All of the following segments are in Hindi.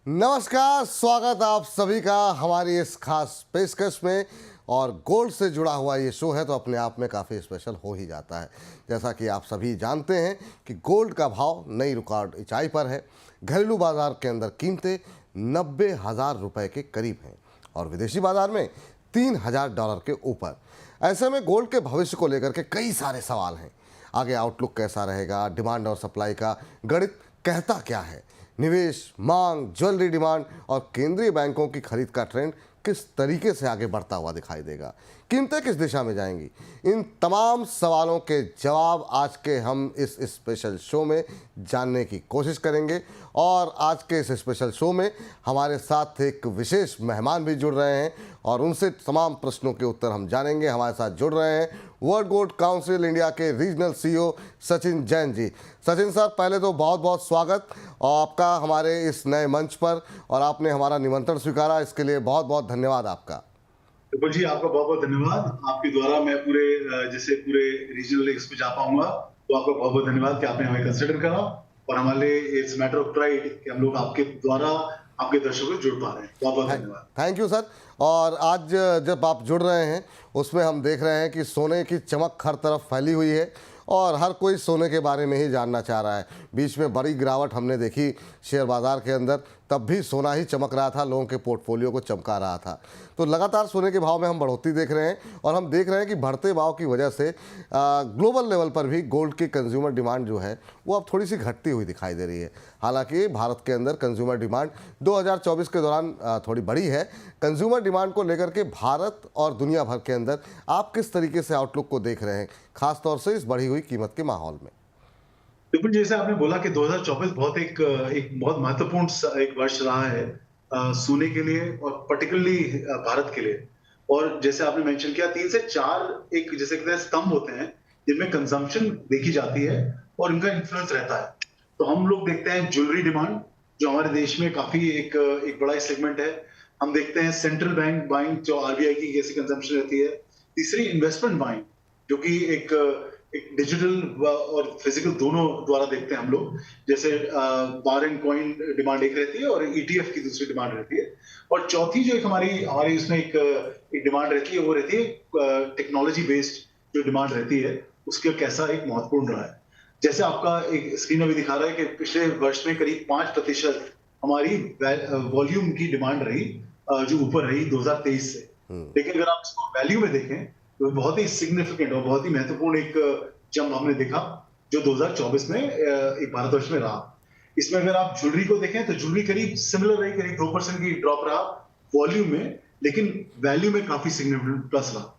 नमस्कार, स्वागत आप सभी का हमारी इस खास पेशकश में। और गोल्ड से जुड़ा हुआ ये शो है तो अपने आप में काफ़ी स्पेशल हो ही जाता है। जैसा कि आप सभी जानते हैं कि गोल्ड का भाव नई रिकॉर्ड ऊंचाई पर है। घरेलू बाजार के अंदर कीमतें 90,000 रुपए के करीब हैं और विदेशी बाजार में $3,000 के ऊपर। ऐसे में गोल्ड के भविष्य को लेकर के कई सारे सवाल हैं। आगे आउटलुक कैसा रहेगा, डिमांड और सप्लाई का गणित कहता क्या है, निवेश, मांग, ज्वेलरी डिमांड और केंद्रीय बैंकों की खरीद का ट्रेंड किस तरीके से आगे बढ़ता हुआ दिखाई देगा, कीमतें किस दिशा में जाएंगी, इन तमाम सवालों के जवाब आज के हम इस स्पेशल शो में जानने की कोशिश करेंगे। और आज के इस स्पेशल शो में हमारे साथ एक विशेष मेहमान भी जुड़ रहे हैं और उनसे तमाम प्रश्नों के उत्तर हम जानेंगे। हमारे साथ जुड़ रहे हैं वर्ल्ड गोल्ड काउंसिल इंडिया के regional CEO Sachin Jain ji. Sachin sir, पहले तो बहुत बहुत स्वागत और आपका हमारे इस नए मंच पर, और आपने हमारा निमंत्रण स्वीकारा, इसके लिए बहुत बहुत धन्यवाद आपका। बिल्कुल जी, आपका बहुत बहुत धन्यवाद। आपके द्वारा मैं पूरे रीजनल लेग्स पे जा पाऊंगा, तो आपका बहुत बहुत धन्यवाद कि आपने हमें कंसिडर करा और हमारे लिए इट्स मैटर ऑफ प्राइड कि हम लोग आपके द्वारा आपके दर्शकों से जुड़ पा रहे हैं। बहुत बहुत धन्यवाद। Thank you sir. और आज जब आप जुड़ रहे हैं उसमें हम देख रहे हैं कि सोने की चमक हर तरफ फैली हुई है और हर कोई सोने के बारे में ही जानना चाह रहा है। बीच में बड़ी गिरावट हमने देखी शेयर बाज़ार के अंदर, तब भी सोना ही चमक रहा था, लोगों के पोर्टफोलियो को चमका रहा था। तो लगातार सोने के भाव में हम बढ़ोतरी देख रहे हैं और हम देख रहे हैं कि बढ़ते भाव की वजह से ग्लोबल लेवल पर भी गोल्ड की कंज्यूमर डिमांड जो है वो अब थोड़ी सी घटती हुई दिखाई दे रही है। हालांकि भारत के अंदर कंज्यूमर डिमांड 2024 के दौरान थोड़ी बढ़ी है। कंज्यूमर डिमांड को लेकर के भारत और दुनिया भर के अंदर आप किस तरीके से आउटलुक को देख रहे हैं, खासतौर से इस बढ़ी हुई कीमत के माहौल में? बिल्कुल, जैसे आपने बोला कि 2024 एक बहुत महत्वपूर्ण एक वर्ष रहा है सोने के लिए और पर्टिकुलरली भारत के लिए। और जैसे आपने मेंशन किया, 3 से 4 एक जैसे कहते हैं स्तंभ होते हैं जिनमें कंजम्पशन देखी जाती है और इनका इन्फ्लुएंस रहता है। तो हम लोग देखते हैं ज्वेलरी डिमांड, जो हमारे देश में काफी एक बड़ा सेगमेंट है। हम देखते हैं सेंट्रल बैंक बाइंग, जो आरबीआई की कैसी कंजम्पशन रहती है। तीसरी इन्वेस्टमेंट बाइंग, जो कि एक डिजिटल और फिजिकल दोनों द्वारा देखते हैं हम लोग। जैसे बार एंड कॉइन डिमांड एक रहती है और ईटीएफ की दूसरी डिमांड रहती है। और चौथी जो एक हमारी उसमें एक डिमांड रहती है, वो रहती है टेक्नोलॉजी बेस्ड जो डिमांड रहती है, उसका कैसा एक महत्वपूर्ण रहा है। जैसे आपका एक स्क्रीन अभी दिखा रहा है कि पिछले वर्ष में करीब 5% हमारी वॉल्यूम की डिमांड रही, जो ऊपर रही 2023 से। लेकिन अगर आप इसको वैल्यू में देखें तो बहुत ही सिग्निफिकेंट और बहुत ही महत्वपूर्ण एक जंप हमने देखा जो 2024 में एक भारतवर्ष में रहा। इसमें अगर आप ज्वेलरी को देखें तो ज्वेलरी करीब सिमिलर रही, करीब 2% की ड्रॉप रहा वॉल्यूम में, लेकिन वैल्यू में काफी सिग्निफिकेंट प्लस रहा।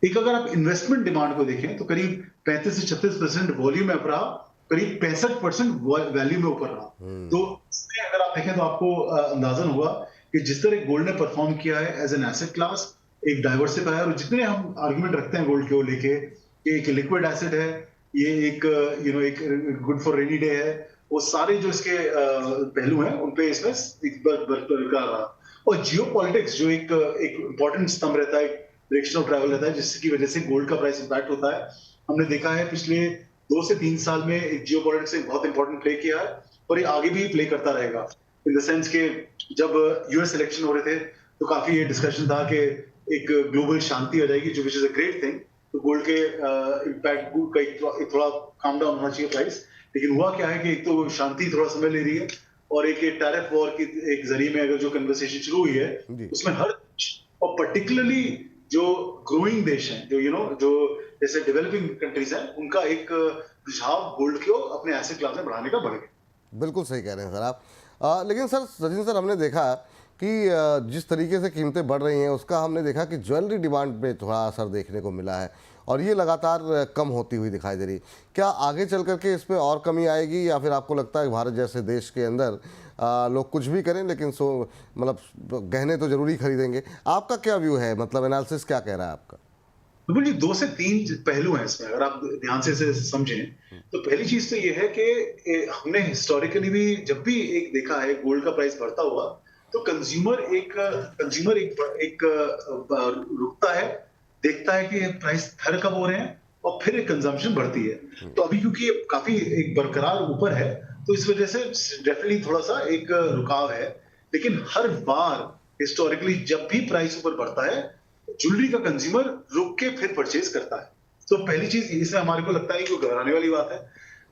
एक अगर आप इन्वेस्टमेंट डिमांड को देखें तो करीब 35 से 36% वॉल्यूम में अप रहा, करीब 65% वैल्यू में ऊपर रहा। तो इसमें अगर आप देखें तो आपको अंदाजन होगा कि जिस तरह गोल्ड ने परफॉर्म किया है एज एन एसेट क्लास, एक डाइवर्सिफायर, और जितने हम आर्गुमेंट रखते हैं गोल्ड को लेके कि एक लिक्विड एसेट है, ये एक गुड फॉर रेनी डे है, वो सारे जो इसके पहलू हैं उन पे इसमें बरकरार रहा। और जियो पॉलिटिक्स जो एक इंपॉर्टेंट स्तंभ रहता है, डायरेक्शन ऑफ ट्रैवल रहता है, जिसकी वजह से गोल्ड का प्राइस इंपैक्ट होता है। हमने देखा है पिछले 2 से 3 साल में एक जियो पॉलिटिक्स ने बहुत इंपॉर्टेंट प्ले किया है और ये आगे भी प्ले करता रहेगा। इन द सेंस के जब यूएस इलेक्शन हो रहे थे तो काफी ये डिस्कशन था कि एक ग्लोबल शांति आ जाएगी, जो which is a great thing. तो गोल्ड के इम्पैक्ट का एक थोड़ा काम डाउन होना चाहिए प्राइस, लेकिन हुआ क्या है कि एक तो शांति थोड़ा समय ले रही है और एक टैरिफ वॉर की एक जरिए में अगर जो कन्वर्सेशन शुरू हुई है उसमें हर, और पर्टिकुलरली जो ग्रोइंग देश हैं, जो जैसे डेवलपिंग कंट्रीज हैं, उनका एक रुझाव गोल्ड को अपने एसेट क्लास में बढ़ाने का बढ़ गया। बिल्कुल सही कह रहे हैं सर आप। लेकिन सर, सचिन सर, हमने देखा कि जिस तरीके से कीमतें बढ़ रही हैं उसका हमने देखा कि ज्वेलरी डिमांड में थोड़ा असर देखने को मिला है और ये लगातार कम होती हुई दिखाई दे रही। क्या आगे चल करके इसमें और कमी आएगी या फिर आपको लगता है भारत जैसे देश के अंदर लोग कुछ भी करें लेकिन मतलब गहने तो जरूरी खरीदेंगे? आपका क्या व्यू है, मतलब एनालिसिस क्या कह रहा है आपका? बिल्कुल जी, 2 से 3 पहलू हैं इसमें, अगर आप ध्यान से इसे समझें तो पहली चीज तो ये है कि हमने हिस्टोरिकली भी जब भी एक देखा है गोल्ड का प्राइस बढ़ता हुआ तो कंज्यूमर एक रुकता है, देखता है कि प्राइस थर कब हो रहे हैं और फिर एक कंजम्पशन बढ़ती है। तो अभी क्योंकि काफी एक बरकरार ऊपर है तो इस वजह से डेफिनेटली थोड़ा सा एक रुकाव है लेकिन हर बार हिस्टोरिकली जब भी प्राइस ऊपर बढ़ता है, ज्वेलरी का कंज्यूमर रुक के फिर परचेज करता है। तो पहली चीज इसमें हमारे को लगता है कि कोई घबराने वाली बात है।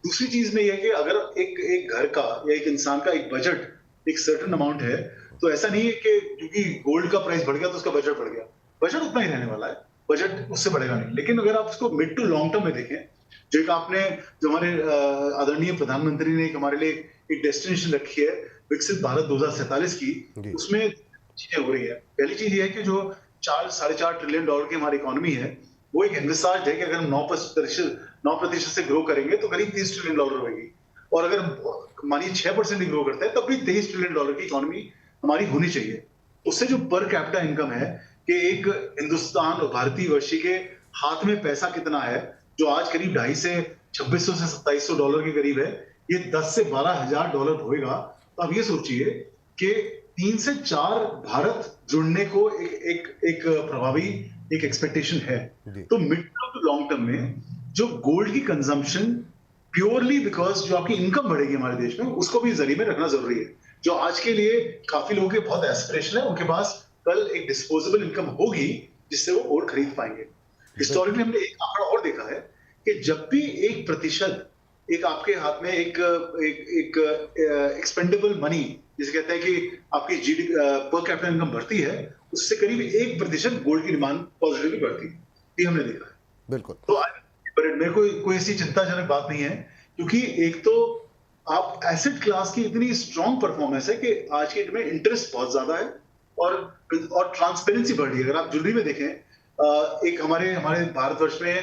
दूसरी चीज में यह है कि अगर एक एक घर का या एक इंसान का एक बजट एक सर्टेन अमाउंट है, तो ऐसा नहीं है कि क्योंकि गोल्ड का प्राइस बढ़ गया तो उसका बजट बढ़ गया। बजट उतना ही रहने वाला है, बजट उससे बढ़ेगा नहीं। लेकिन अगर आप उसको मिड टू लॉन्ग टर्म में देखें, जो एक आपने जो हमारे आदरणीय प्रधानमंत्री ने एक हमारे लिए एक डेस्टिनेशन रखी है विकसित भारत 2047 की, जी। उसमें चीजें हो रही है। पहली चीज ये है कि जो 4-4.5 ट्रिलियन डॉलर की हमारी इकोनॉमी है, वो एक एनविसाज्ड है कि अगर हम 9% से ग्रो करेंगे तो करीब 30 ट्रिलियन डॉलर होगी। और अगर मानिए 6% ही ग्रो करता है तब भी 23 ट्रिलियन डॉलर की इकोनॉमी हमारी होनी चाहिए। उससे जो पर कैपिटा इनकम है कि एक हिंदुस्तान और भारतीय वर्षी के हाथ में पैसा कितना है, जो आज करीब 2.5 से 2600 से 2700 डॉलर के करीब है, ये 10 से 12 हजार डॉलर होएगा। तो आप ये सोचिए कि 3 से 4 भारत जुड़ने को एक प्रभावी एक एक्सपेक्टेशन है। जी। तो mid term to long term में जो गोल्ड की कंजम्पशन प्योरली बिकॉज जो आपकी इनकम बढ़ेगी हमारे देश में, उसको भी जरिए में रखना जरूरी है। जो आज के लिए काफी लोगों के बहुत एस्पिरेशन है, उनके पास कल एक डिस्पोजेबल इनकम होगी जिससे वो गोल्ड खरीद पाएंगे। हिस्टोरिकली हमने एक आंकड़ा और देखा है कि जब भी 1% एक आपके हाथ में एक एक एक्सपेंडेबल मनी जिसे कहते हैं कि आपकी जीडी पर कैपिटा इनकम बढ़ती है, उससे करीब 1% गोल्ड की डिमांड पॉजिटिवली बढ़ती है। ये हमने देखा है। बिल्कुल। तो मेरे कोई ऐसी चिंताजनक बात नहीं है, क्योंकि एक तो आप एसेट क्लास की इतनी स्ट्रॉन्ग परफॉर्मेंस है कि आज के डेट में इंटरेस्ट बहुत ज्यादा है और ट्रांसपेरेंसी बढ़ रही है। अगर आप ज्वेलरी में देखें, एक हमारे हमारे भारतवर्ष में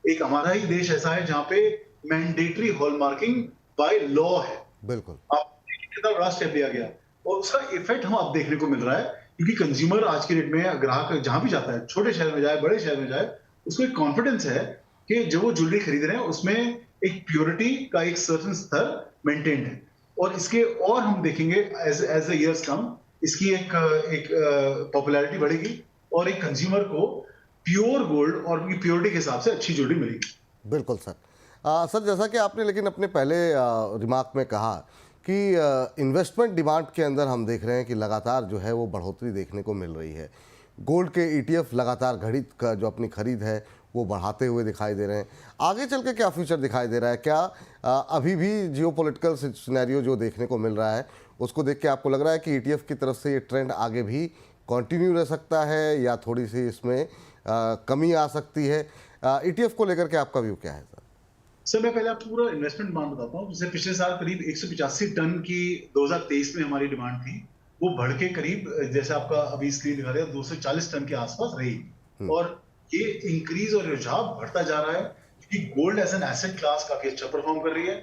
एक हमारा ही देश ऐसा है जहां पे मैंडेटरी हॉलमार्किंग बाय लॉ है। बिल्कुल। आप कितना बड़ा स्टेप लिया गया और उसका इफेक्ट हम अब देखने को मिल रहा है, क्योंकि कंज्यूमर आज की डेट में ग्राहक जहां भी जाता है, छोटे शहर में जाए बड़े शहर में जाए, उसको एक कॉन्फिडेंस है कि जो वो ज्वेलरी खरीद रहे हैं उसमें एक प्योरिटी का एक सर्टेन स्तर मेंटेन्ड है। और इसके और हम देखेंगे एज एज द इयर्स कम, इसकी एक एक पॉपुलैरिटी बढ़ेगी और एक कंज्यूमर को प्योर गोल्ड और उनकी प्योरिटी के हिसाब से अच्छी ज्वेलरी मिलेगी। बिल्कुल सर। सर, जैसा कि आपने लेकिन अपने पहले रिमार्क में कहा कि इन्वेस्टमेंट डिमांड के अंदर हम देख रहे हैं कि लगातार जो है वो बढ़ोतरी देखने को मिल रही है। गोल्ड के ईटीएफ लगातार घड़ी का जो अपनी खरीद है वो बढ़ाते हुए दिखाई दे रहे हैं। आगे चल के क्या फ्यूचर दिखाई दे रहा है? क्या अभी भी जियोपॉलिटिकल सिनेरियो जो देखने को मिल रहा है उसको देख के आपको लग रहा है कि ईटीएफ की तरफ से ये ट्रेंड आगे भी कंटिन्यू रह सकता है या थोड़ी सी इसमें कमी आ सकती है? ईटीएफ को लेकर के आपका व्यू क्या है सर? सर, मैं पहले आपको पूरा इन्वेस्टमेंट डिमांड बताता हूँ। जैसे पिछले साल करीब 185 टन की 2023 में हमारी डिमांड थी, वो बढ़ के करीब जैसे आपका अभी स्क्रीन दिखा रहे हैं 240 टन के आसपास रही। और ये इंक्रीज और रुझान बढ़ता जा रहा है क्योंकि gold as an asset class काफी अच्छा परफॉर्म कर रही है।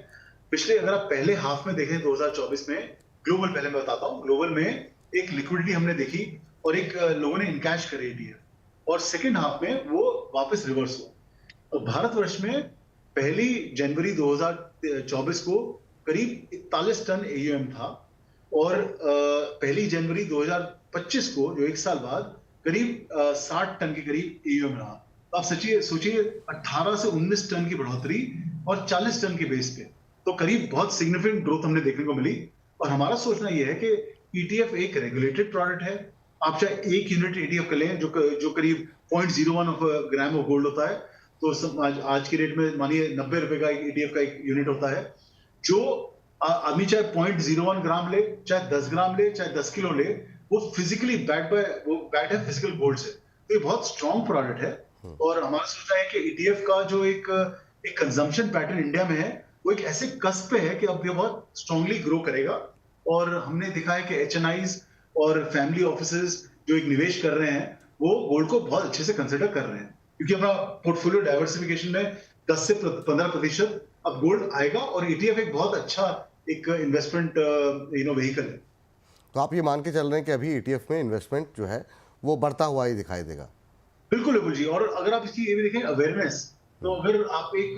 पिछले अगर आप पहले हाफ में देखें 2024 में ग्लोबल, पहले मैं बताता हूँ, ग्लोबल में एक लिक्विडिटी हमने देखी और एक लोगों ने इनकैश करे दिया और सेकेंड हाफ में वो वापस रिवर्स हुआ। और भारतवर्ष में पहली जनवरी 2024 को करीब 41 टन एयूएम था और पहली जनवरी 2025 को जो एक साल बाद करीब 60 टन के करीब एयूएम रहा। तो आप सोचिए 18 से 19 टन की बढ़ोतरी और 40 टन के बेस पे, तो करीब बहुत सिग्निफिकेंट ग्रोथ हमने देखने को मिली। और हमारा सोचना यह है कि ईटीएफ एक रेगुलेटेड प्रोडक्ट है। आप चाहे 1 यूनिट ईटीएफ कर लें जो करीब 0.01 ग्राम ऑफ गोल्ड होता है, तो आज की रेट में मानिए 90 रुपए का एक ईटीएफ का एक यूनिट होता है। जो आदमी चाहे 0.01 ग्राम ले, चाहे 10 ग्राम ले, चाहे 10 किलो ले, वो फिजिकली बैक्ड है फिजिकल गोल्ड से। तो ये बहुत स्ट्रॉन्ग प्रोडक्ट है और हमारा सोचना है कि ईटीएफ का जो एक कंजम्पशन पैटर्न इंडिया में है वो एक ऐसे कस्प पे है कि अब ये बहुत स्ट्रांगली ग्रो करेगा। और हमने देखा है कि एचएनआईज और फैमिली ऑफिसेज जो एक निवेश कर रहे हैं वो गोल्ड को बहुत अच्छे से कंसिडर कर रहे हैं, क्योंकि अपना पोर्टफोलियो डाइवर्सिफिकेशन में 10 से 15% अब गोल्ड आएगा और ईटीएफ एक बहुत अच्छा एक इन्वेस्टमेंट व्हीकल है। तो आप ये मान के चल रहे हैं कि अभी ईटीएफ में इन्वेस्टमेंट जो है वो बढ़ता हुआ ही दिखाई देगा? बिल्कुल बिल्कुल जी। और अगर आप इसकी ये भी देखें अवेयरनेस, तो अगर आप एक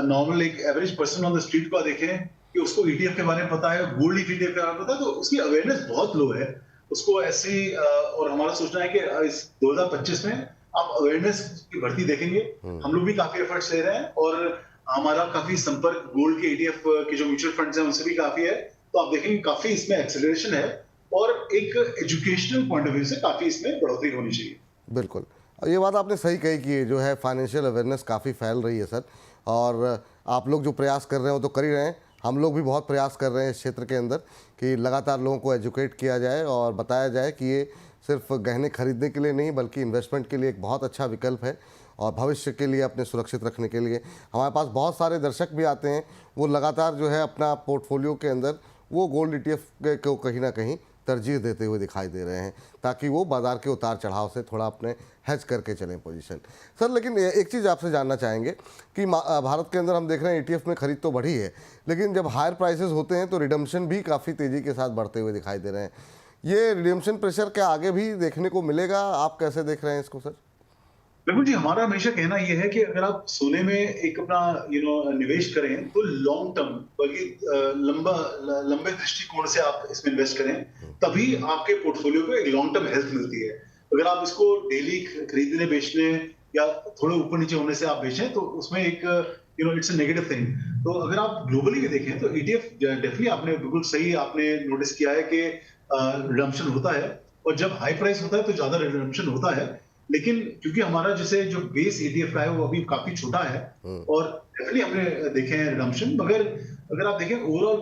नॉर्मल एक average person on the street को देखें कि उसको ईटीएफ के बारे में पता है, गोल्ड ईटीएफ के बारे में पता है, तो उसकी अवेयरनेस बहुत लो है उसको ऐसी। और हमारा सोचना है कि इस 2025 में आप अवेयरनेस की बढ़ती देखेंगे। हम लोग भी काफी एफर्ट्स ले रहे हैं और हमारा काफी संपर्क गोल्ड के ईटीएफ के जो म्यूचुअल फंड्स हैं उनसे भी काफी है। तो आप देखेंगे काफी इसमें एक्सेलरेशन है और एक एजुकेशनल पॉइंट ऑफ व्यू से काफी इसमें बढ़ोतरी होनी चाहिए। बिल्कुल। ये बात आपने सही कही कि जो है फाइनेंशियल अवेयरनेस काफ़ी फैल रही है सर, और आप लोग जो प्रयास कर रहे हैं वो तो कर ही रहे हैं। हम लोग भी बहुत प्रयास कर रहे हैं इस क्षेत्र के अंदर कि लगातार लोगों को एजुकेट किया जाए और बताया जाए कि ये सिर्फ गहने खरीदने के लिए नहीं बल्कि इन्वेस्टमेंट के लिए एक बहुत अच्छा विकल्प है, और भविष्य के लिए अपने सुरक्षित रखने के लिए। हमारे पास बहुत सारे दर्शक भी आते हैं, वो लगातार जो है अपना पोर्टफोलियो के अंदर वो गोल्ड ETF को कहीं ना कहीं तरजीह देते हुए दिखाई दे रहे हैं, ताकि वो बाज़ार के उतार चढ़ाव से थोड़ा अपने हेज करके चलें पोजीशन। सर लेकिन एक चीज़ आपसे जानना चाहेंगे कि भारत के अंदर हम देख रहे हैं ETF में खरीद तो बढ़ी है, लेकिन जब हायर प्राइसेस होते हैं तो रिडम्पशन भी काफ़ी तेज़ी के साथ बढ़ते हुए दिखाई दे रहे हैं। ये रिडम्पशन प्रेशर क्या आगे भी देखने को मिलेगा? आप कैसे देख रहे हैं इसको सर? बिल्कुल जी, हमारा हमेशा कहना ये है कि अगर आप सोने में एक अपना निवेश करें तो लॉन्ग टर्म, बल्कि लंबे दृष्टिकोण से आप इसमें इन्वेस्ट करें, तभी आपके पोर्टफोलियो को एक लॉन्ग टर्म हेल्थ मिलती है। अगर आप इसको डेली खरीदने बेचने या थोड़े ऊपर नीचे होने से आप बेचें तो उसमें एक इट्स अ नेगेटिव थिंग। तो अगर आप ग्लोबली भी देखें तो ETF डेफिनेटली, आपने बिल्कुल सही आपने नोटिस किया है कि रिडम्पशन होता है, और जब हाई प्राइस होता है तो ज्यादा रिडम्पशन होता है। लेकिन क्योंकि हमारा जैसे जो बेस ETF का है वो अभी काफी छोटा है, और डेफिनेटली हमने देखे हैं रिडम्पशन, मगर अगर आप देखें ओवरऑल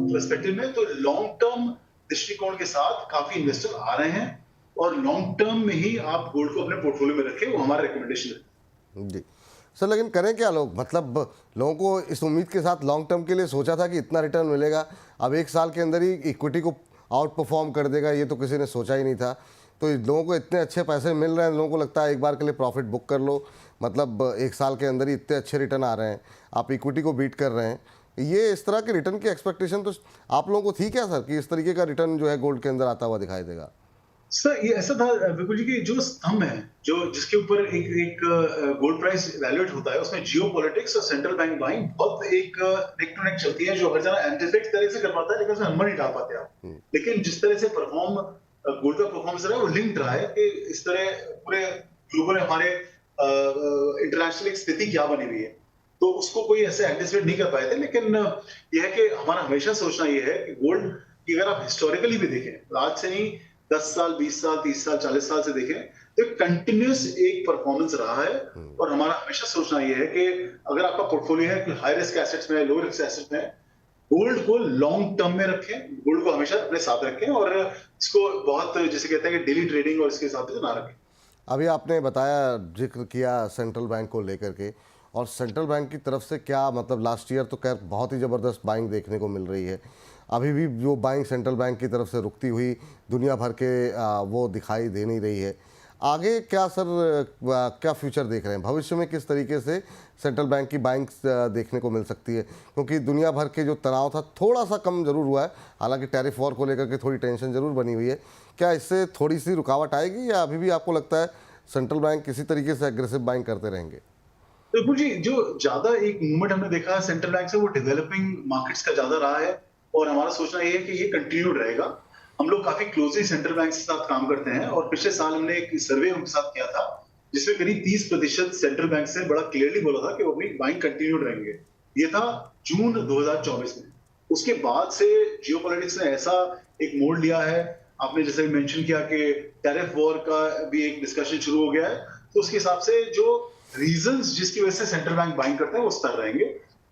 पर्सपेक्टिव में तो लॉन्ग टर्म दृष्टिकोण के साथ काफी इन्वेस्टर आ रहे हैं, और लॉन्ग टर्म में ही आप गोल्ड को अपने पोर्टफोलियो में रखें, वो हमारा रिकमेंडेशन है। जी सर, लेकिन करें क्या लोग? मतलब लोगों को इस उम्मीद के साथ लॉन्ग टर्म के लिए सोचा था कि इतना रिटर्न मिलेगा, अब एक साल के अंदर ही इक्विटी को आउट परफॉर्म कर देगा, ये तो किसी ने सोचा ही नहीं था। तो लोगों को इतने अच्छे पैसे मिल रहे हैं, लोगों को लगता है एक बार के लिए प्रॉफिट बुक कर लो, मतलब एक साल के अंदर ही इतने अच्छे रिटर्न आ रहे हैं, आप इक्विटी को बीट कर रहे हैं। ये इस तरह के रिटर्न की एक्सपेक्टेशन तो आप लोगों को थी क्या सर, कि इस तरीके का रिटर्न जो है गोल्ड के अंदर आता हुआ दिखाई देगा? सर ये ऐसा था बिल्कुल जी, कि जो स्तंभ है, जो जिसके ऊपर एक एक गोल्ड प्राइस वैल्यूएट होता है, उसमें जियो पॉलिटिक्स और सेंट्रल बैंक बाइंग बहुत एक नेक टू नेक चलती है, जो हर जगह एंटीसिपेट तरह से कर पाता है, लेकिन उसमें नंबर नहीं डाल पाते आप। लेकिन जिस तरह से परफॉर्म गोल्ड का परफॉर्मेंस रहा है, वो लिंक्ड रहा है कि इस तरह पूरे ग्लोबल हमारे इंटरनेशनल एक स्थिति क्या बनी हुई है, तो उसको कोई ऐसे एंटीसिपेट नहीं कर पाए थे। लेकिन यह है कि हमारा हमेशा सोचना ये है कि गोल्ड की अगर आप हिस्टोरिकली भी देखें, आज से नहीं 10 साल, 20 साल, 30 साल, 40 साल से देखें, तो कंटिन्यूस एक परफॉर्मेंस रहा है। और हमारा हमेशा सोचना यह है कि अगर आपका पोर्टफोलियो है कि हाई रिस्क एसेट्स में, लो रिस्क एसेट्स में, गोल्ड को लॉन्ग टर्म में रखें, गोल्ड को हमेशा अपने साथ रखें, और इसको बहुत जैसे कहते हैं कि डेली ट्रेडिंग और इसके हिसाब से ना रखें। अभी आपने बताया, जिक्र किया सेंट्रल बैंक को लेकर के, और सेंट्रल बैंक की तरफ से क्या मतलब लास्ट ईयर तो खैर बहुत ही ज़बरदस्त बाइंग देखने को मिल रही है, अभी भी जो बाइंग सेंट्रल बैंक की तरफ से रुकती हुई दुनिया भर के वो दिखाई दे नहीं रही है। आगे क्या सर, क्या फ्यूचर देख रहे हैं? भविष्य में किस तरीके से सेंट्रल बैंक की बाइंग देखने को मिल सकती है? क्योंकि दुनिया भर के जो तनाव था थोड़ा सा कम जरूर हुआ है, हालांकि टैरिफ वॉर को लेकर के थोड़ी टेंशन जरूर बनी हुई है। क्या इससे थोड़ी सी रुकावट आएगी, या अभी भी आपको लगता है सेंट्रल बैंक किसी तरीके से एग्रेसिव बाइंग करते रहेंगे? बिल्कुल जी, जो ज्यादा एक मूवमेंट हमने देखा है सेंट्रल बैंक से, वो डेवलपिंग मार्केट्स का ज्यादा रहा है, और हमारा सोचना ये है कि ये कंटिन्यूड रहेगा। हम लोग काफी क्लोजली सेंट्रल बैंक के साथ काम करते हैं, और पिछले साल हमने एक सर्वे उनके साथ किया था, जिसमें करीब 30% सेंट्रल बैंक से बड़ा क्लियरली बोला था कि वो अपनी बाइंग कंटिन्यूड रहेंगे। ये था जून 2024 में। उसके बाद से जियोपॉलिटिक्स ने ऐसा एक मोड़ लिया है, आपने जैसे मेंशन किया कि टैरिफ वॉर का भी एक डिस्कशन शुरू हो गया है, तो उसके हिसाब से जो रीजंस जिसकी वजह से सेंट्रल बैंक बाइंग करते हैं वो स्तर रहेंगे।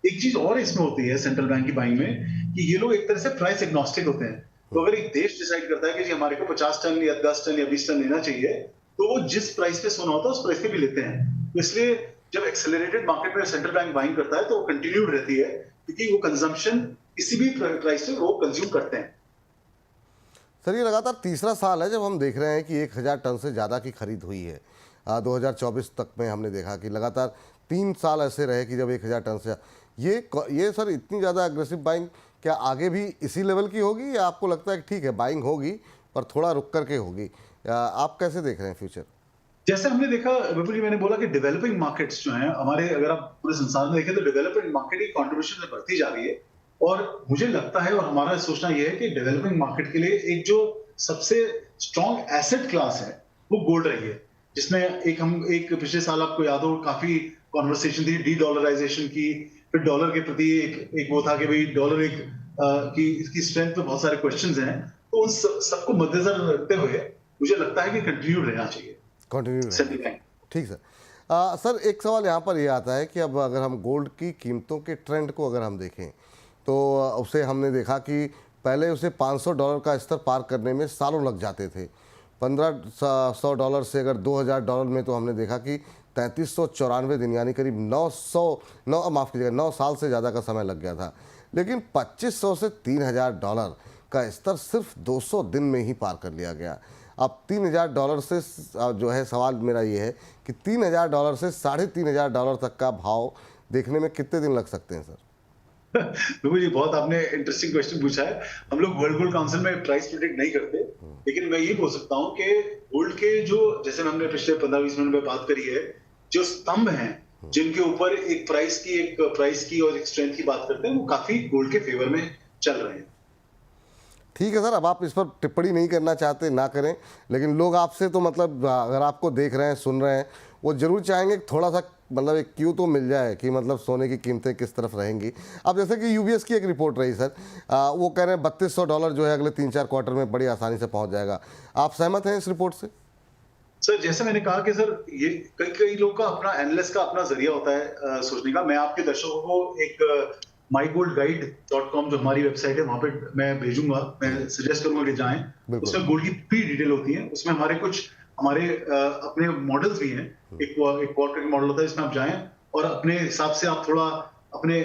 एक चीज और इसमें होती है सेंट्रल बैंक की बाइंग में, कि ये लोग एक तरह से प्राइस एग्नोस्टिक होते हैं। तो अगर एक देश डिसाइड करता है कि जी हमारे को 50 टन या 10 टन या 20 टन लेना चाहिए, तो वो जिस प्राइस पे सोना होता है उस प्राइस पे भी लेते हैं। तो इसलिए जब एक्सेलरेटेड मार्केट में सेंट्रल बैंक बाइंग करता है तो वो कंटिन्यूड रहती है, क्योंकि वो कंजम्पशन किसी भी प्राइस से वो कंज्यूम करते हैं। सर ये लगातार तीसरा साल है जब हम देख रहे हैं कि 1000 टन से ज़्यादा की खरीद हुई है। 2024 तक में हमने देखा कि लगातार 3 साल ऐसे रहे कि जब 1000 टन से ये सर इतनी ज़्यादा एग्रेसिव बाइंग क्या आगे भी इसी लेवल की होगी, या आपको लगता है कि ठीक है बाइंग होगी पर थोड़ा रुक करके होगी? आप कैसे देख रहे हैं फ्यूचर? जैसे हमने देखा विपुल जी, मैंने बोला कि डेवलपिंग मार्केट्स जो हैं हमारे, अगर आप पूरे संसार में देखें तो डेवलपिंग मार्केट की कंट्रीब्यूशन बढ़ती जा रही है। और मुझे लगता है, और हमारा सोचना यह है कि डेवलपिंग मार्केट के लिए एक जो सबसे स्ट्रॉन्ग एसेट क्लास है वो गोल्ड रही है, जिसमें एक पिछले साल आपको याद हो काफी कॉन्वर्सेशन थी डी डॉलराइजेशन की, फिर डॉलर के प्रति एक वो था कि भाई डॉलर की इसकी स्ट्रेंथ पे बहुत सारे क्वेश्चंस हैं। तो उन सबको मद्देनजर रखते हुए मुझे लगता है कि कंटिन्यू रहना चाहिए कंटिन्यू सेंट्रल रहेगा। बैंक। ठीक सर। सर एक सवाल यहाँ पर ये आता है कि अब अगर हम गोल्ड की कीमतों के ट्रेंड को अगर हम देखें तो उसे हमने देखा कि पहले उसे $500 का स्तर पार करने में सालों लग जाते थे। $1500 से अगर $2000 में तो हमने देखा कि 3394 दिन यानी करीब 9 साल से ज़्यादा का समय लग गया था। लेकिन 2500 से $3000 का स्तर सिर्फ 200 दिन में ही पार कर लिया गया। अब $3000 से जो है सवाल मेरा ये है कि $3000 से $3500 तक का भाव देखने में कितने दिन लग सकते हैं सर? बिल्कुल, ये बहुत आपने इंटरेस्टिंग क्वेश्चन पूछा है। हम लोग वर्ल्ड गोल्ड काउंसिल में प्राइस प्रिडिक्ट नहीं करते, लेकिन मैं ये बोल सकता हूँ कि गोल्ड के जो, जैसे हमने पिछले 15-20 मिनट में बात करी है, जो स्तंभ हैं जिनके ऊपर एक प्राइस की और एक स्ट्रेंथ की बात करते हैं, वो काफी गोल्ड के फेवर में चल रहे हैं। ठीक है सर, अब आप इस पर टिप्पणी नहीं करना चाहते ना करें, लेकिन लोग आपसे तो मतलब अगर आपको देख रहे हैं, सुन रहे हैं, वो जरूर चाहेंगे कि थोड़ा सा मतलब एक क्यू तो मिल जाए कि मतलब सोने की कीमतें किस तरफ रहेंगी। अब जैसे कि यूबीएस की एक रिपोर्ट रही सर, वो कह रहे हैं $3200 जो है अगले 3-4 क्वार्टर में बड़ी आसानी से पहुंच जाएगा। आप सहमत हैं इस रिपोर्ट से? सर, जैसे मैंने कहा कि सर ये कई लोग का अपना, एनालिस्ट का अपना जरिया होता है सोचने का। मैं आपके दर्शकों को एक mygoldguide.com जो हमारी वेबसाइट है वहां पे मैं भेजूंगा, मैं सजेस्ट करूंगा कि जाएं। उसमें गोल्ड की पूरी डिटेल होती है, उसमें हमारे अपने मॉडल्स भी हैं। एक क्वार्टर का मॉडल होता है, इसमें आप जाएं और अपने हिसाब से आप थोड़ा अपने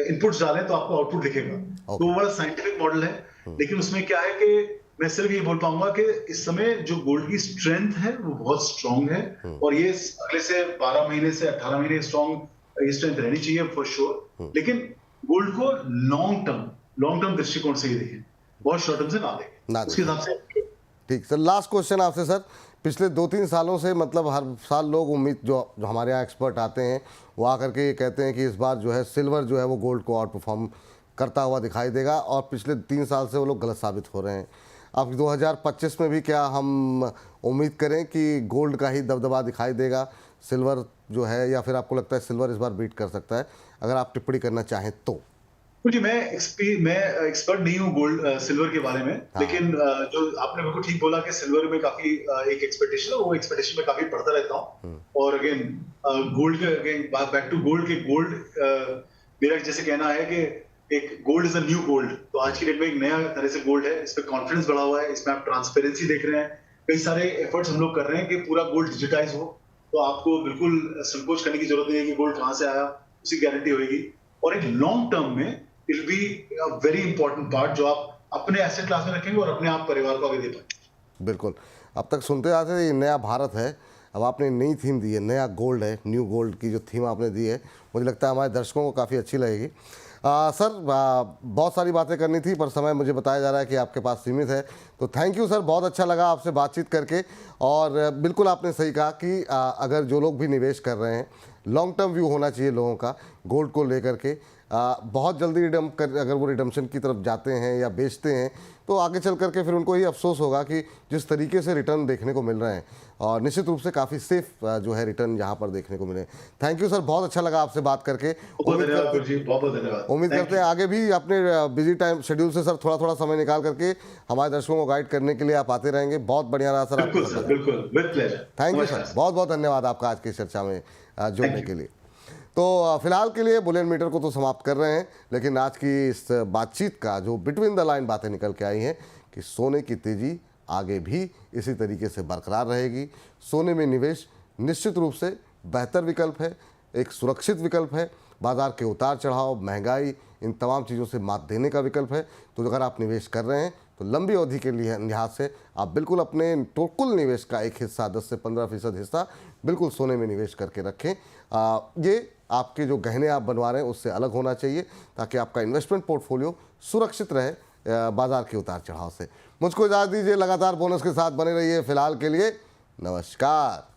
इनपुट्स डालें तो आपको आउटपुट दिखेगा। तो वो बड़ा साइंटिफिक मॉडल है, लेकिन उसमें क्या है कि मैं सिर्फ ये बोल पाऊंगा कि इस समय जो गोल्ड की स्ट्रेंथ है वो बहुत स्ट्रांग है, और ये अगले से 12 महीने से 18 महीने स्ट्रांग ये स्ट्रेंथ रहनी चाहिए फॉर श्योर। लेकिन गोल्ड को लॉन्ग टर्म दृष्टिकोण से ही देखें, बहुत शॉर्ट टर्म से ना देखें, उसके हिसाब से। ठीक सर, लास्ट क्वेश्चन आपसे सर। पिछले 2-3 सालों से मतलब हर साल लोग उम्मीद जो हमारे यहाँ एक्सपर्ट आते हैं वो आकर के ये कहते हैं कि इस बार जो है सिल्वर जो है वो गोल्ड को आउट परफॉर्म करता हुआ दिखाई देगा, और पिछले 3 साल से वो लोग गलत साबित हो रहे हैं। अब 2025 में भी क्या हम उम्मीद करें कि गोल्ड का ही दबदबा दिखाई देगा, सिल्वर जो है, या फिर आपको लगता है सिल्वर इस बार बीट कर सकता है? अगर आप टिप्पणी करना चाहें तो। जी, मैं एक्सपर्ट नहीं हूँ गोल्ड सिल्वर के बारे में, लेकिन जो आपने बिल्कुल ठीक बोला कि सिल्वर में काफी एक एक्सपेक्टेशन है, वो एक्सपेक्टेशन में काफी बढ़ता रहता हूँ। और अगेन गोल्ड के, अगेन बैक टू गोल्ड के, गोल्ड मेरा जैसे कहना है कि एक gold is a new gold. तो आज की डेट में एक नया तरह से गोल्ड है, इस पे कॉन्फिडेंस बढ़ा हुआ है, इसमें आप ट्रांसपेरेंसी देख रहे हैं, कई सारे एफर्ट्स हम लोग कर रहे हैं कि पूरा गोल्ड डिजिटाइज हो। तो आपको बिल्कुल संकोच करने की जरूरत नहीं है कि गोल्ड कहाँ से आया, उसकी गारंटी होगी। और एक लॉन्ग टर्म में it will be a very important part जो आप अपने एसेट क्लास में रखेंगे और अपने आप परिवार को आगे दे पाएंगे। बिल्कुल, अब तक सुनते आते थे ये नया भारत है, अब आपने नई थीम दी है, नया गोल्ड है, न्यू गोल्ड की जो थीम आपने दी है, मुझे लगता है हमारे दर्शकों को काफ़ी अच्छी लगेगी। सर बहुत सारी बातें करनी थी पर समय मुझे बताया जा रहा है कि आपके पास सीमित है, तो थैंक यू सर, बहुत अच्छा लगा आपसे बातचीत करके। और बिल्कुल आपने सही कहा कि अगर जो लोग भी निवेश कर रहे हैं, लॉन्ग टर्म व्यू होना चाहिए लोगों का गोल्ड को लेकर के। बहुत जल्दी अगर वो रिडम्पशन की तरफ जाते हैं या बेचते हैं तो आगे चल करके फिर उनको ये अफसोस होगा कि जिस तरीके से रिटर्न देखने को मिल रहे हैं, और निश्चित रूप से काफ़ी सेफ जो है रिटर्न यहाँ पर देखने को मिले। थैंक यू सर, बहुत अच्छा लगा आपसे बात करके। उम्मीद करते हैं आगे भी अपने बिजी टाइम शेड्यूल से सर थोड़ा थोड़ा समय निकाल करके हमारे दर्शकों को गाइड करने के लिए आप आते रहेंगे। बहुत बढ़िया रहा सर आपका। थैंक यू सर, बहुत बहुत धन्यवाद आपका आज की चर्चा में जुड़ने के लिए। तो फिलहाल के लिए बुलियन मीटर को तो समाप्त कर रहे हैं, लेकिन आज की इस बातचीत का जो बिटवीन द लाइन बातें निकल के आई हैं कि सोने की तेजी आगे भी इसी तरीके से बरकरार रहेगी। सोने में निवेश निश्चित रूप से बेहतर विकल्प है, एक सुरक्षित विकल्प है। बाजार के उतार चढ़ाव, महंगाई, इन तमाम चीज़ों से मात देने का विकल्प है। तो अगर आप निवेश कर रहे हैं तो लंबी अवधि के लिए लिहाज से आप बिल्कुल अपने कुल निवेश का एक हिस्सा 10 से 15% हिस्सा बिल्कुल सोने में निवेश करके रखें। ये आपके जो गहने आप बनवा रहे हैं उससे अलग होना चाहिए, ताकि आपका इन्वेस्टमेंट पोर्टफोलियो सुरक्षित रहे बाजार के उतार चढ़ाव से। मुझको इजाज़त दीजिए, लगातार बोनस के साथ बने रहिए। फिलहाल के लिए नमस्कार।